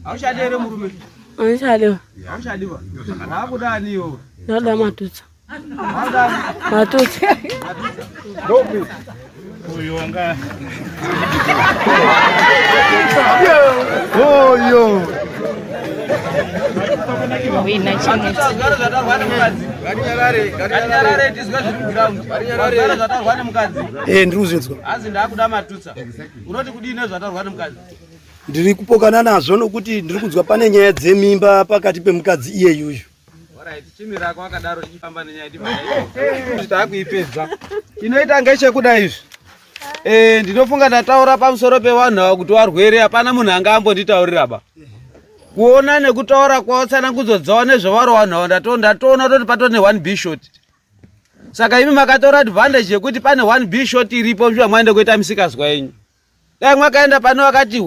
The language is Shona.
Aushadere murume. Aushadiwa. Aushadiwa. Wakudani yo. Ndoda matutsa. Wakudani matutsa. Ndopi. Uyonga. Yo. Wina chini. Zara zatarwana mukadzi. Garinyarare tizwa zviri ground. Zara zatarwana mukadzi. Ndiriuzvinzwa. Azi ndakuda matutsa. Unoti kudini zvatarwana mukadzi? Ndiri kupokana nazvo nokuti ndiri kunzwa pane nyaya dzemimba pakati pemukadzi iye yuyu. Alright, chimira kwa akadaro ichifamba nenyaya kuti takuipedza. Inoita ngechekuda izvi. Ndinofunga ndataura pamusoro pevanhu ava kuti varwere hapana munhu angambonditaurira ba. Kuona nekutaura kwao tsanangudzo dzavo nezvavari vanhu ava ndatoona kuti patone 1B shot. Saka imi makatora advantage yekuti pane 1B shot iripo mshuwa mwaende kuita misikazwa yenyu. Dai mwakaenda pane wakati